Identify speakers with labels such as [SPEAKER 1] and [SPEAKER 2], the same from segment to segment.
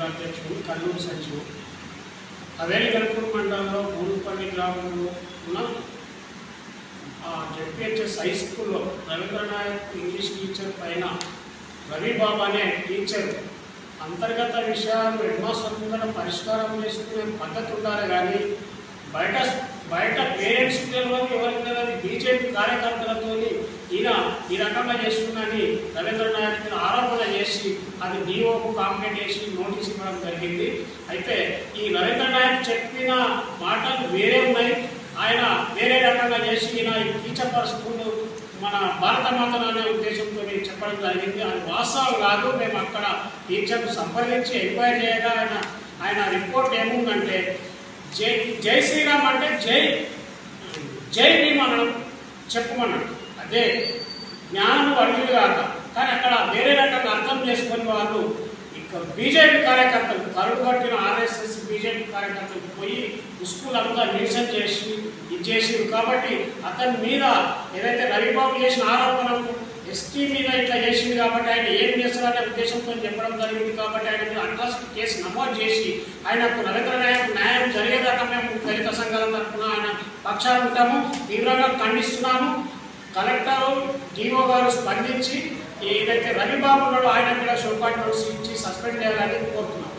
[SPEAKER 1] అధ్యక్షుడు కల్లూరు సంజీవ్. హవేలిగల్పూర్ మండలంలో బూరుపల్లి గ్రామంలో ఉన్న జెడ్పీహెచ్ఎస్ హై స్కూల్లో రవీంద్రనాయక్ ఇంగ్లీష్ టీచర్ పైన రవిబాబు అనే టీచర్ అంతర్గత విషయాలు హెడ్ మాస్టర్ ముందర పరిష్కారం చేసుకునే పద్ధతి ఉండాలి. కానీ బయట పేరెంట్స్ తెలియదు, ఎవరికి తెలియదు, బీజేపీ కార్యకర్తలతో ఈయన ఈ రకంగా చేస్తుందని రవీంద్రనాయక్ మీద ఆరోపణ చేసి అది డిఓకు కాంప్లైంట్ చేసి నోటీస్ ఇవ్వడం జరిగింది. అయితే ఈ రవీంద్రనాయక్ చెప్పిన మాటలు వేరే ఉన్నాయి, ఆయన వేరే రకంగా చేసి ఈయన ఈ టీచర్ పర్ స్కూల్ మన భారత మాతను అనే ఉద్దేశంతో చెప్పడం జరిగింది. అది వాస్తవం కాదు. మేము అక్కడ టీచర్ను సంప్రదించి ఎంక్వైరీ చేయగా ఆయన రిపోర్ట్ ఏముందంటే జై శ్రీరామ్ అంటే జై భీమ్ అనడం చెప్పమన్నాడు. అదే జ్ఞానం అడుగులు కాక, కానీ అక్కడ వేరే రకంగా అర్థం చేసుకుని వాళ్ళు ఇక బీజేపీ కార్యకర్తలు కరుడు కట్టిన ఆర్ఎస్ఎస్ బీజేపీ కార్యకర్తలు పోయి స్కూల్ అంతా నిరసన చేసి ఇది చేసింది. కాబట్టి అతని మీద ఏదైతే రవిబాబు చేసిన ఆరోపణకు ఎస్టీ మీద ఇట్లా చేసింది కాబట్టి ఆయన ఏం చేస్తారనే ఉద్దేశంతో చెప్పడం జరిగింది. కాబట్టి ఆయన మీద అట్రాసిటీ కేసు నమోదు చేసి ఆయనకు రవీంద్రనాయక్ న్యాయం జరిగేదాకా మేము దళిత సంఘాల తరఫున ఆయన పక్షాలు ఉంటాము, తీవ్రంగా ఖండిస్తున్నాము. కలెక్టర్ డిఓ గారు స్పందించి ఏదైతే రవిబాబు ఉన్నాడో ఆయన మీద షోకాట్ నోటీస్ ఇచ్చి సస్పెండ్ చేయాలని కోరుతున్నాం.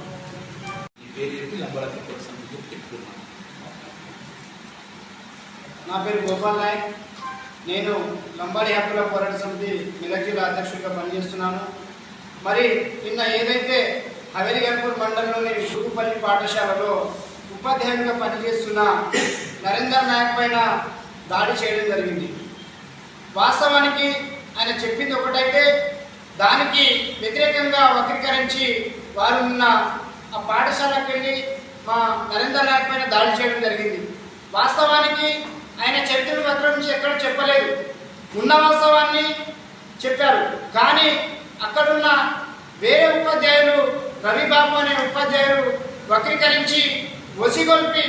[SPEAKER 2] నా పేరు గోపాల్ నాయక్. నేను లంబాడి హక్కుల పోరాట సమితి మెదక్ జిల్లా అధ్యక్షుడిగా పనిచేస్తున్నాను. మరి నిన్న ఏదైతే హవేలిగల్పూర్ మండలంలోని గురుపల్లి పాఠశాలలో ఉపాధ్యాయుడిగా పనిచేస్తున్న నరేందర్ నాయక్ పైన దాడి చేయడం జరిగింది. వాస్తవానికి ఆయన చెప్పింది ఒకటైతే దానికి వ్యతిరేకంగా వక్రీకరించి వారు ఉన్న ఆ పాఠశాలకు వెళ్ళి మా నరేందర్ నాయక్ పైన దాడి చేయడం జరిగింది. వాస్తవానికి ఆయన చరిత్ర పత్రం నుంచి ఎక్కడ చెప్పలేదు, ఉన్న వాస్తవాన్ని చెప్పారు. కానీ అక్కడున్న వేరే ఉపాధ్యాయులు రవిబాబు అనే ఉపాధ్యాయులు వక్రీకరించి ఒసిగొల్పి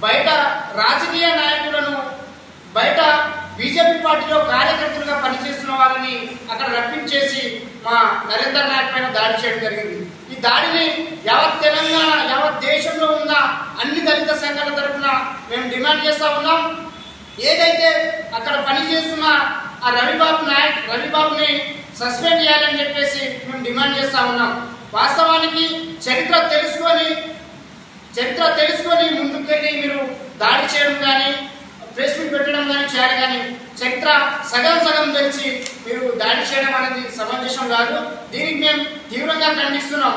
[SPEAKER 2] బయట రాజకీయ నాయకులను, బయట బీజేపీ పార్టీలో కార్యకర్తలుగా పనిచేస్తున్న వాళ్ళని అక్కడ రప్పించేసి మా నరేందర్ నాయక్ పైన దాడి చేయడం జరిగింది. ఈ దాడిని యావత్ తెలంగాణ, యావత్ దేశంలో ఉన్న అన్ని దళిత సంఘాల తరఫున మేము డిమాండ్ చేస్తూ ఉన్నాం. ఏదైతే అక్కడ పనిచేస్తున్న ఆ రవిబాబుని సస్పెండ్ చేయాలని చెప్పేసి మేము డిమాండ్ చేస్తూ ఉన్నాం. వాస్తవానికి చరిత్ర తెలుసుకొని ముందుకెళ్ళి మీరు దాడి చేయడం కానీ ప్రెస్ మీట్ పెట్టడం కానీ చేయాలి. కానీ చరిత్ర సగం తెలిసి మీరు దాడి చేయడం అనేది సమంజసం కాదు. దీనికి మేము తీవ్రంగా ఖండిస్తున్నాం.